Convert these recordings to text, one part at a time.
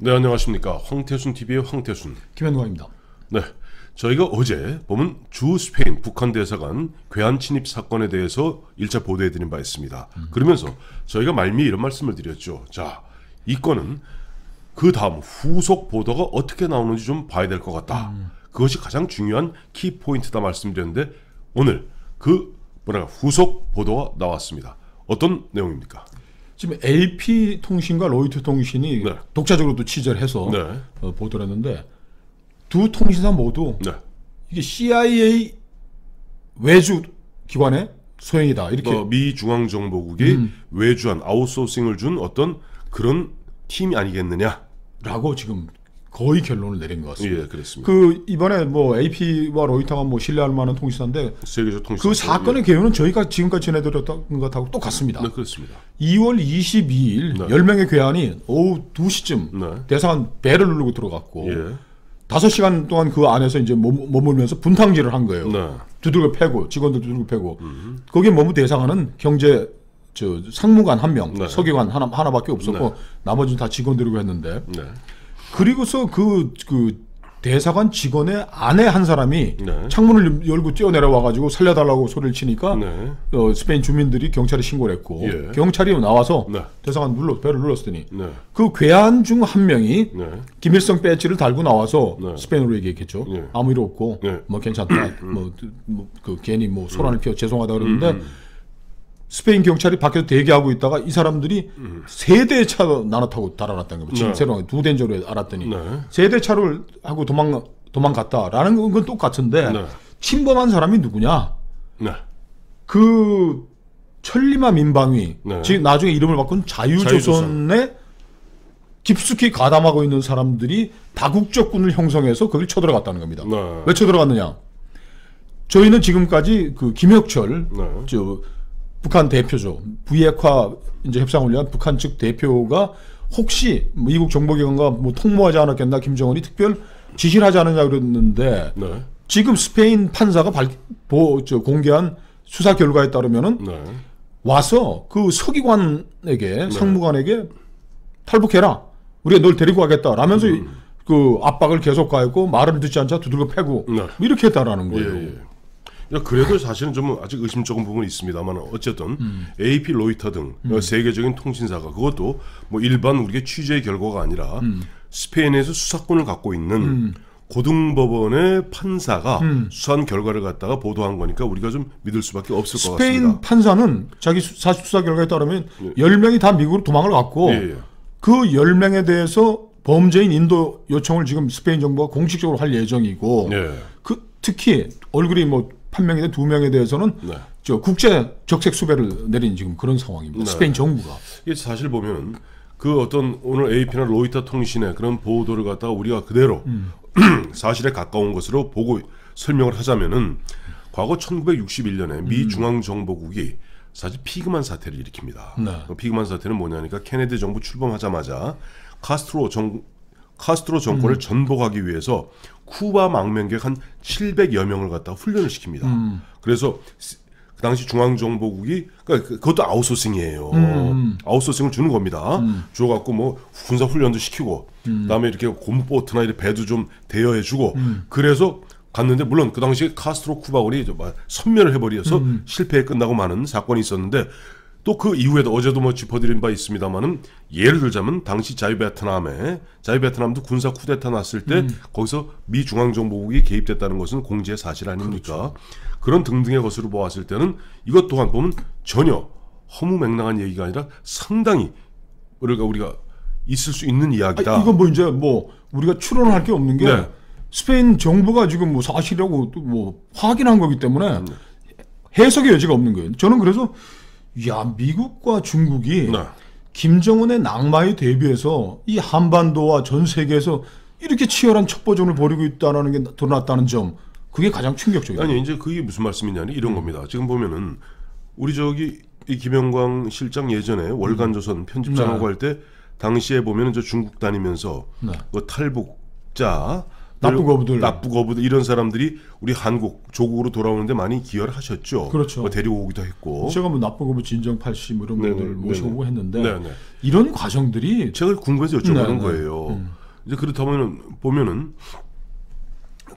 네, 안녕하십니까. 황태순TV의 황태순. 김현광입니다. 네, 저희가 어제 보면 주 스페인 북한 대사관 괴한 침입 사건에 대해서 1차 보도해드린 바 있습니다. 그러면서 저희가 말미에 이런 말씀을 드렸죠. 자, 이 건은 그 다음 후속 보도가 어떻게 나오는지 좀 봐야 될 것 같다. 그것이 가장 중요한 키포인트다 말씀드렸는데 오늘 그 후속 보도가 나왔습니다. 어떤 내용입니까? 지금 AP통신과 로이터통신이 네. 독자적으로 또 취재를 해서 네. 보도를 했는데 두 통신사 모두 네. 이게 CIA 외주 기관의 소행이다 이렇게 미 중앙정보국이 외주한 아웃소싱을 준 어떤 그런 팀이 아니겠느냐라고 지금 거의 결론을 내린 것 같습니다. 예, 그렇습니다. 그 이번에 뭐 AP와 로이터가 뭐 신뢰할 만한 통신사인데 세계적 통신사 그 사건의 개요는 저희가 지금까지 전해드렸던 것하고 똑같습니다. 네, 그렇습니다. 2월 22일 네. 10명의 괴한이 오후 2시쯤 네. 대사관 배를 누르고 들어갔고 예. 5시간 동안 그 안에서 이제 머물면서 분탕질을 한 거예요. 네. 두들겨 패고 직원들 두들겨 패고 거기에 머문 대사관은 경제 상무관 한 명, 네. 서기관 하나밖에 없었고 네. 나머지는 다 직원들이고 했는데 네. 그리고서 그 대사관 직원의 아내 한 사람이 네. 창문을 열고 뛰어내려와가지고 살려달라고 소리를 치니까 네. 스페인 주민들이 경찰에 신고를 했고 예. 경찰이 나와서 네. 대사관 배를 눌렀더니 네. 그 괴한 중 한 명이 네. 김일성 배지를 달고 나와서 네. 스페인어로 얘기했겠죠. 네. 아무 일 없고 네. 뭐 괜찮다. 그 괜히 뭐 소란을 피워 죄송하다 그러는데 스페인 경찰이 밖에서 대기하고 있다가 이 사람들이 세 대의 차로 나눠 타고 달아났다는 거예요. 지금 네. 새로 두 대인 줄 알았더니 네. 세 대 차를 하고 도망갔다라는 건 똑같은데 네. 침범한 사람이 누구냐? 네. 그 천리마 민방위, 네. 지금 나중에 이름을 바꾼 자유조선에 깊숙이 가담하고 있는 사람들이 다국적군을 형성해서 거길 쳐들어갔다는 겁니다. 네. 왜 쳐들어갔느냐? 저희는 지금까지 그 김혁철 네. 북한 대표죠. 비핵화 이제 협상을 위한 북한 측 대표가 혹시 미국 정보기관과 뭐 통모하지 않았겠나 김정은이 특별 지시를 하지 않느냐 그랬는데 네. 지금 스페인 판사가 공개한 수사 결과에 따르면은 네. 와서 그 서기관에게 상무관에게 탈북해라. 우리가 널 데리고 가겠다라면서 그 압박을 계속 가했고 말을 듣지 않자 두들겨 패고 네. 뭐 이렇게 했다라는 거예요. 예, 예. 야, 그래도 사실은 좀 아직 의심쩍은 부분이 있습니다만 어쨌든 AP, 로이터 등 세계적인 통신사가 그것도 뭐 일반 우리가 취재 결과가 아니라 스페인에서 수사권을 갖고 있는 고등법원의 판사가 수사한 결과를 갖다가 보도한 거니까 우리가 좀 믿을 수밖에 없을 것 같습니다. 스페인 판사는 자기 수사 결과에 따르면 10명이 다 미국으로 도망을 갔고 예, 예. 그 10명에 대해서 범죄인 인도 요청을 지금 스페인 정부가 공식적으로 할 예정이고 예. 특히 얼굴이 뭐 판명이 된 2명에 대해서는 네. 국제 적색 수배를 내린 지금 그런 상황입니다. 네. 스페인 정부가. 이게 사실 보면 그 어떤 오늘 AP나 로이터 통신의 그런 보도를 갖다가 우리가 그대로 사실에 가까운 것으로 보고 설명을 하자면은 과거 1961년에 미 중앙정보국이 사실 피그만 사태를 일으킵니다. 네. 그 피그만 사태는 뭐냐니까 케네디 정부 출범하자마자 카스트로 정권을 전복하기 위해서 쿠바 망명객 한 700여 명을 갖다가 훈련을 시킵니다. 그래서 그 당시 중앙정보국이 그러니까 그것도 아웃소싱이에요. 아웃소싱을 주는 겁니다. 줘갖고 뭐 군사 훈련도 시키고, 그다음에 이렇게 곰보트나 이렇게 배도 좀 대여해주고, 그래서 갔는데 물론 그 당시에 카스트로 쿠바군이 섬멸을 해버려서 실패에 끝나고 마는 사건이 있었는데. 또 그 이후에도 어제도 뭐 짚어드린 바 있습니다만은 예를 들자면 당시 자유베트남도 군사 쿠데타 났을 때 거기서 미 중앙정보국이 개입됐다는 것은 공지의 사실 아닙니까? 그렇죠. 그런 등등의 것으로 보았을 때는 이것 또한 보면 전혀 허무맹랑한 얘기가 아니라 상당히 우리가 있을 수 있는 이야기다. 이건 뭐 이제 뭐 우리가 추론할 게 없는 게 네. 스페인 정부가 지금 뭐 사실이라고 또 뭐 확인한 거기 때문에 해석의 여지가 없는 거예요. 저는 그래서 야, 미국과 중국이 네. 김정은의 낙마에 대비해서 이 한반도와 전 세계에서 이렇게 치열한 첩보전을 벌이고 있다는 게 드러났다는 점, 그게 가장 충격적이에요. 아니 이제 그게 무슨 말씀이냐니 이런 겁니다. 지금 보면은 우리 이 김영광 실장 예전에 월간조선 편집장하고 할 때 당시에 보면은 저 중국 다니면서 그 탈북자 납북어부들 이런 사람들이 우리 한국 조국으로 돌아오는데 많이 기여를 하셨죠. 그렇죠. 뭐 데리고 오기도 했고. 제가 뭐 납북어부 진정팔 씨 뭐 이런 분들 모시고 했는데 네네. 이런 과정들이 제가 궁금해서 여쭤보는 네네. 거예요. 이제 그렇다면 보면은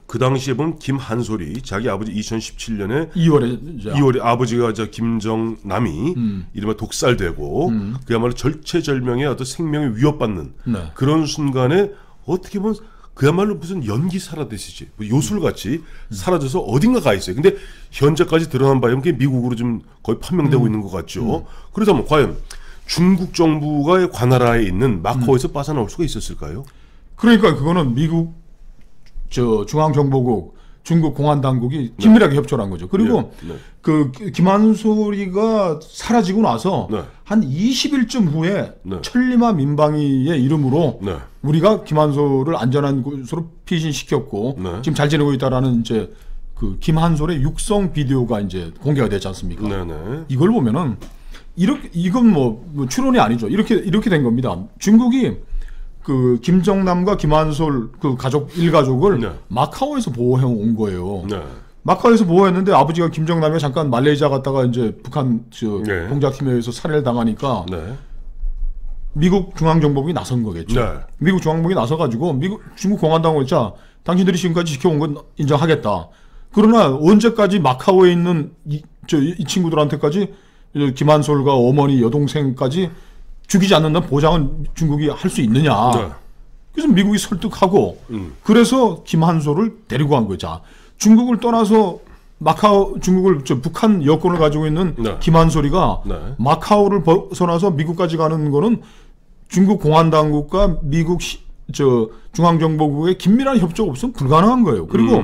그 당시에 보면 김한솔이 자기 아버지 2017년에 2월에 아버지가 김정남이 이른바 독살되고 그야말로 절체절명의 어떤 생명이 위협받는 네. 그런 순간에 어떻게 보면 그야말로 무슨 연기 사라듯이 뭐 요술같이 사라져서 어딘가 가 있어요. 근데 현재까지 드러난 바에 의하면 미국으로 좀 거의 판명되고 있는 것 같죠. 그렇다면 과연 중국 정부가 관할하에 있는 마카오에서 빠져나올 수가 있었을까요? 그러니까 그거는 미국 중앙정보국 중국 공안 당국이 긴밀하게 협조를 한 거죠. 그리고 그 김한솔이가 사라지고 나서 한 20일쯤 후에 천리마 민방위의 이름으로 우리가 김한솔을 안전한 곳으로 피신시켰고 지금 잘 지내고 있다라는 이제 그 김한솔의 육성 비디오가 이제 공개가 되지 않습니까? 이걸 보면은 이건 뭐 추론이 아니죠. 이렇게 된 겁니다. 중국이 그 김정남과 김한솔 그 일가족을 마카오에서 보호해 온 거예요. 마카오에서 보호했는데 아버지가 김정남이 잠깐 말레이시아 갔다가 이제 북한 공작팀에 의해서 살해를 당하니까 미국 중앙정보국이 나선 거겠죠. 미국 중앙정보국이 나서가지고 중국 공안당국이 자 당신들이 지금까지 지켜온 건 인정하겠다. 그러나 언제까지 마카오에 있는 이 친구들한테까지 김한솔과 어머니 여동생까지 죽이지 않는다는 보장은 중국이 할 수 있느냐. 그래서 미국이 설득하고 그래서 김한솔을 데리고 간 거죠. 중국을 떠나서 북한 여권을 가지고 있는 김한솔이가 마카오를 벗어나서 미국까지 가는 거는 중국 공안당국과 미국 중앙정보국의 긴밀한 협조가 없으면 불가능한 거예요. 그리고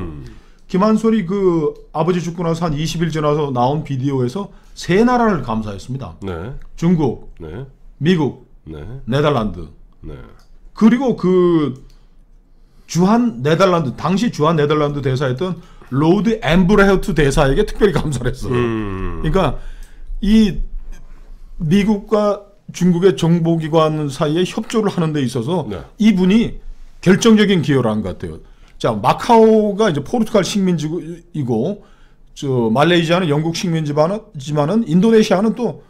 김한솔이 그 아버지 죽고 나서 한 20일 지나서 나온 비디오에서 세 나라를 감사했습니다. 중국, 미국, 네덜란드. 그리고 그 당시 주한 네덜란드 대사였던 로드 엠브레허트 대사에게 특별히 감사를 했어요. 그러니까 이 미국과 중국의 정보기관 사이에 협조를 하는 데 있어서 이분이 결정적인 기여를 한 것 같아요. 자, 마카오가 이제 포르투갈 식민지이고 말레이시아는 영국 식민지지만은 인도네시아는 또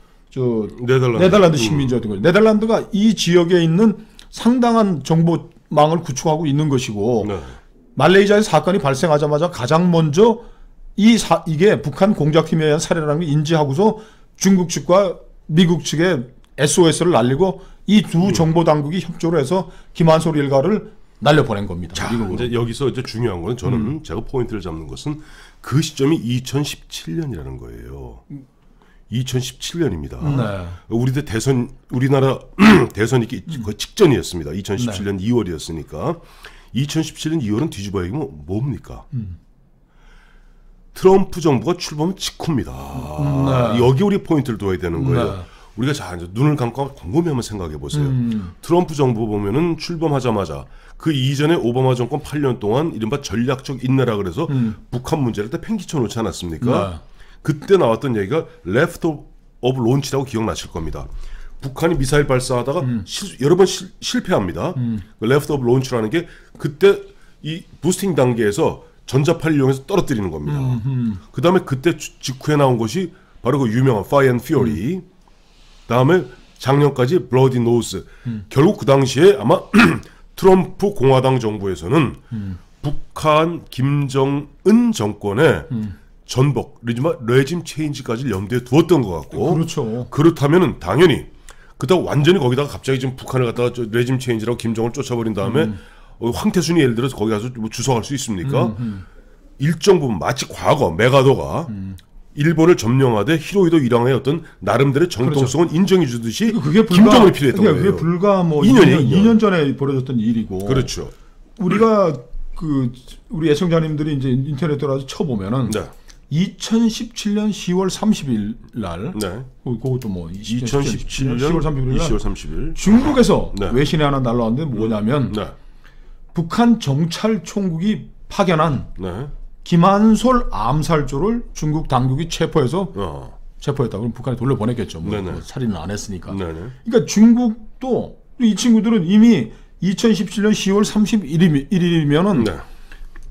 네덜란드 식민지였던 거죠. 네덜란드가 이 지역에 있는 상당한 정보망을 구축하고 있는 것이고 말레이시아의 사건이 발생하자마자 가장 먼저 이게 북한 공작팀에 의한 사례라는 걸 인지하고서 중국 측과 미국 측에 SOS를 날리고 이 두 정보 당국이 협조를 해서 김한솔 일가를 날려보낸 겁니다. 자, 이제 여기서 이제 중요한 거는 저는 제가 포인트를 잡는 것은 그 시점이 2017년이라는 거예요. 2017년입니다. 우리나라 대선이 거의 직전이었습니다. 2017년 2월이었으니까 2017년 2월은 뒤집어 얘기하면 뭡니까? 트럼프 정부가 출범한 직후입니다. 여기 우리 포인트를 둬야 되는 거예요. 우리가 자 이제 눈을 감고 곰곰이 한번 생각해 보세요. 트럼프 정부 보면은 출범하자마자 그 이전에 오바마 정권 8년 동안 이른바 전략적 인내라 그래서 북한 문제를 다 팽개쳐 놓지 않았습니까? 그때 나왔던 얘기가 레프트 오브 론치라고 기억나실 겁니다. 북한이 미사일 발사하다가 여러 번 실패합니다. 레프트 오브 론치라는 게 그때 이 부스팅 단계에서 전자파를 이용해서 떨어뜨리는 겁니다. 그 다음에 그때 직후에 나온 것이 바로 그 유명한 Fire and Fury. 다음에 작년까지 블러디 노스. 결국 그 당시에 아마 트럼프 공화당 정부에서는 북한 김정은 정권의 전복, 레짐 체인지까지 염두에 두었던 것 같고. 그렇죠. 그렇다면은 당연히 그다음 완전히 거기다가 갑자기 지금 북한을 갖다가 레짐 체인지라고 김정을 쫓아버린 다음에 황태순이 예를 들어서 거기 가서 뭐 주석할 수 있습니까? 일정 부분 마치 과거 메가도가 일본을 점령하되 히로히도 일왕의 어떤 나름대로의 정통성은 인정해 주듯이 김정은이 필요했던 거예요. 그게 불과 뭐 2년 전에 벌어졌던 일이고. 그렇죠. 우리가 우리 애청자님들이 이제 인터넷 들어가서 쳐보면은 2017년 10월 30일 날, 그것도 뭐 2017년 10월 30일 날 10월 30일 중국에서 외신이 하나 날라왔는데 뭐냐면 북한 정찰총국이 파견한 김한솔 암살조를 중국 당국이 체포했다. 그럼 북한에 돌려보냈겠죠. 뭐 살인을 안 했으니까. 그러니까 중국도 이 친구들은 이미 2017년 10월 31일이면은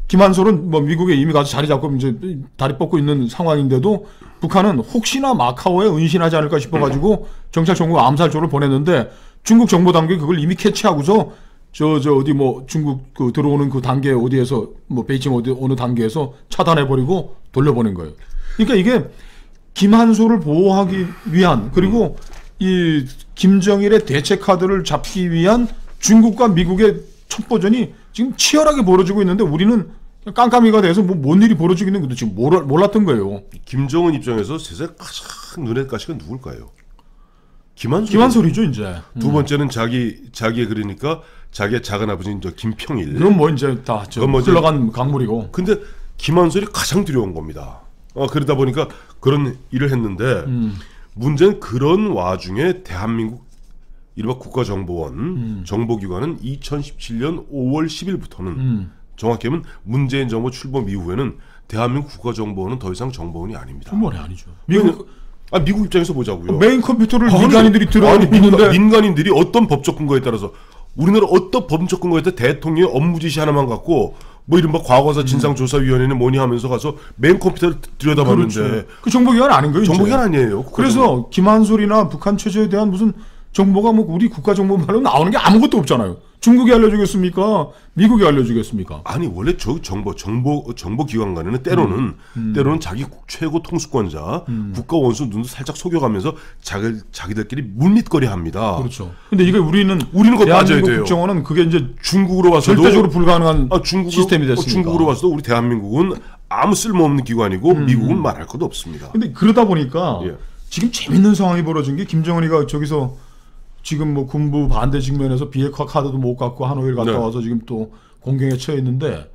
김한솔은 뭐 미국에 이미 가서 자리 잡고 이제 다리 뻗고 있는 상황인데도 북한은 혹시나 마카오에 은신하지 않을까 싶어가지고 정찰 정보 암살조를 보냈는데 중국 정보 당국이 그걸 이미 캐치하고서 저 어디 뭐 중국 그 들어오는 그 단계 어디에서 뭐 베이징 어느 단계에서 차단해버리고 돌려보낸 거예요. 그러니까 이게 김한솔을 보호하기 위한 그리고 이 김정일의 대체 카드를 잡기 위한 중국과 미국의 첩보전이 지금 치열하게 벌어지고 있는데 우리는 깜깜이가 돼서 뭐 뭔 일이 벌어지고 있는 것도 지금 몰랐던 거예요. 김정은 입장에서 세상에 가장 눈에 가시가 누굴까요? 김한솔이죠 이제. 두 번째는 자기의 그러니까 자기의 작은 아버지인 저 김평일. 그럼 뭐 이제 다 흘러간 강물이고. 근데 김한솔이 가장 두려운 겁니다. 그러다 보니까 그런 일을 했는데 문제는 그런 와중에 대한민국 이른바 국가정보원 정보기관은 2017년 5월 10일부터는 정확히 하면 문재인 정부 출범 이후에는 대한민국 국가정보원은 더 이상 정보원이 아닙니다. 정보원이 아니죠. 미국 입장에서 보자고요. 메인 컴퓨터를 민간인들이 들어있는데 민간인들이 어떤 법적 근거에 따라서 우리나라 어떤 법적 근거에 따라 대통령의 업무 지시 하나만 갖고 뭐 이른바 과거사 진상조사위원회는 뭐니 하면서 가서 메인 컴퓨터를 들여다봤는데 그렇죠. 그 정보기관 아닌 거예요. 정보기관 아니에요. 그래서 김한솔이나 북한 체제에 대한 무슨 정보가 뭐 우리 국가정보만으로 나오는 게 아무것도 없잖아요. 중국이 알려주겠습니까? 미국이 알려주겠습니까? 아니 원래 저 정보기관 간에는 때로는 자기 최고 통수권자 국가 원수 눈도 살짝 속여가면서 자기들끼리 물밑거리합니다. 그렇죠. 근데 이게 우리는 거 빠져야 돼요. 국정원은 그게 이제 중국으로 봐서도 절대적으로 불가능한 시스템이 됐으니까. 중국으로 봐서도 우리 대한민국은 아무 쓸모없는 기관이고 미국은 말할 것도 없습니다. 근데 그러다 보니까 지금 재밌는 상황이 벌어진 게 김정은이가 저기서 지금 뭐 군부 반대 측면에서 비핵화 카드도 못 갖고 하노이를 갔다 와서 지금 또 공경에 처해 있는데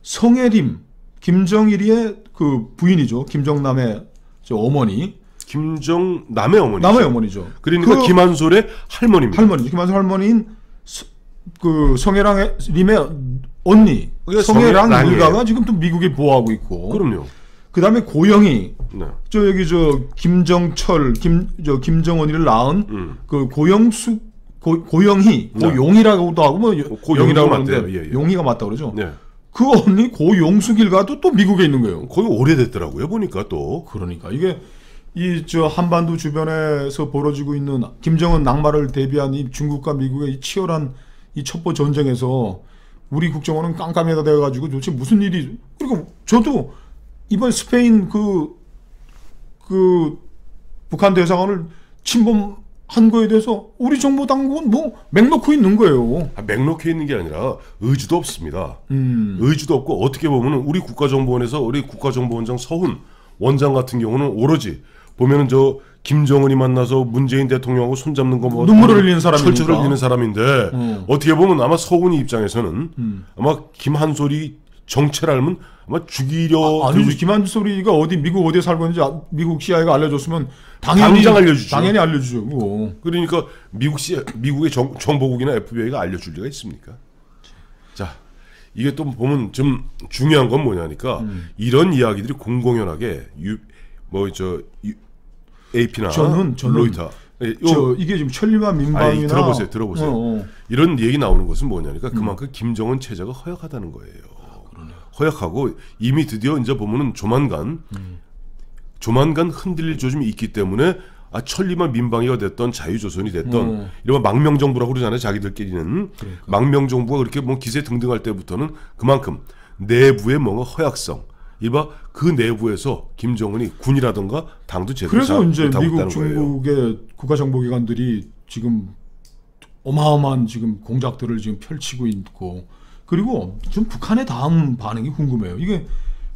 성혜림 김정일이의 그 부인이죠. 김정남의 저 어머니. 김정남의 어머니죠. 남의 어머니죠. 그러니까 김한솔의 할머니입니다. 할머니죠. 김한솔 할머니인 그 성혜림의 언니. 성혜랑 일가가 지금 또 미국에 보호하고 있고. 그럼요. 그 다음에 고영희, 여기 김정철, 김정은이를 낳은 그 고영희, 고용이라고도 하고 뭐 고영이라고 하는데 용희가 맞다 그러죠. 그 언니 고용숙 일가도 또 미국에 있는 거예요. 거의 오래됐더라고요 보니까 또. 그러니까 이게 이 한반도 주변에서 벌어지고 있는 김정은 낙마를 대비한 이 중국과 미국의 이 치열한 이 첩보 전쟁에서 우리 국정원은 깜깜이가 돼가지고 도대체 무슨 일이 그리고 저도 이번 스페인 그 북한 대사관을 침범한 거에 대해서 우리 정보 당국은 뭐 맥놓고 있는 거예요. 맥놓고 있는 게 아니라 의지도 없습니다. 의지도 없고 어떻게 보면 우리 국가정보원에서 우리 국가정보원장 서훈 원장 같은 경우는 오로지 보면은 저 김정은이 만나서 문재인 대통령하고 손잡는 거 뭐 눈물을 흘리는 사람이니까 철철을 흘리는 사람인데 어떻게 보면 아마 서훈이 입장에서는 아마 김한솔이 정체를 알면 아마 죽이려 아니죠. 김한솔이가 어디 미국 어디에 살고 있는지 미국 CIA가 알려줬으면 당장 알려주죠. 당연히 알려주죠. 그거. 그러니까 미국의 정보국이나 FBI가 알려줄 리가 있습니까? 자, 이게 또 보면 좀 중요한 건 뭐냐니까 이런 이야기들이 공공연하게 AP나 로이터 이게 지금 천리만 민방이나 들어보세요. 이런 얘기 나오는 것은 뭐냐니까 그만큼 김정은 체제가 허약하다는 거예요. 허약하고 이미 드디어 이제 보면은 조만간 흔들릴 조짐이 있기 때문에 천리만 민방위가 됐던 자유조선이 됐던 이런 망명정부라고 그러잖아요. 자기들끼리는 그러니까. 망명정부가 그렇게 뭐 기세 등등할 때부터는 그만큼 내부의 뭔가 허약성 이봐 그 내부에서 김정은이 군이라든가 당도 제대로 그래서 이제 미국 중국의 국가정보기관들이 지금 어마어마한 지금 공작들을 지금 펼치고 있고 그리고 좀 북한의 다음 반응이 궁금해요. 이게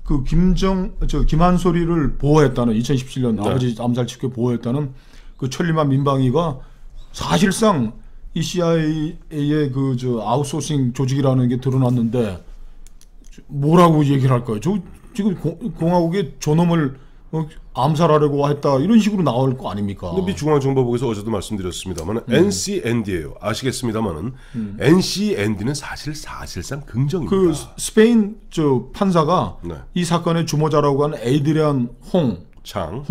그 김한솔이를 보호했다는 2017년 아버지 암살 직후 보호했다는 그 천리만 민방위가 사실상 이 CIA의 그 아웃소싱 조직이라는 게 드러났는데 뭐라고 얘기를 할까요? 지금 공화국의 저놈을 암살하려고 했다 이런 식으로 나올 거 아닙니까? 근데 미 중앙정보국에서 어제도 말씀드렸습니다만 NCND예요. 아시겠습니다만은 NCND는 사실상 긍정입니다. 그 스페인 판사가 이 사건의 주모자라고 하는 에이드리안 홍창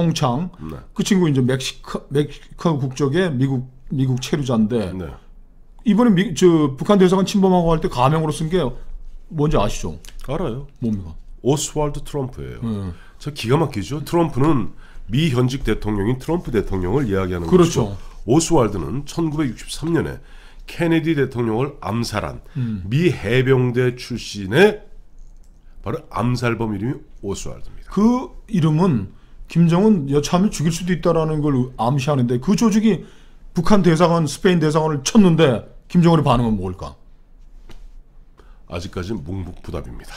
그 친구 이제 멕시코 국적의 미국 체류자인데 이번에 북한 대사관 침범하고 할 때 가명으로 쓴 게 뭔지 아시죠? 알아요. 뭡니까? 오스왈드 트럼프예요. 저 기가 막히죠. 트럼프는 미 현직 대통령인 트럼프 대통령을 이야기하는 그렇죠. 것이고 오스왈드는 1963년에 케네디 대통령을 암살한 미 해병대 출신의 바로 암살범 이름이 오스왈드입니다. 그 이름은 김정은 여차하면 죽일 수도 있다라는 걸 암시하는데 그 조직이 북한 대사관, 스페인 대사관을 쳤는데 김정은의 반응은 뭘까? 아직까지는 묵묵부답입니다.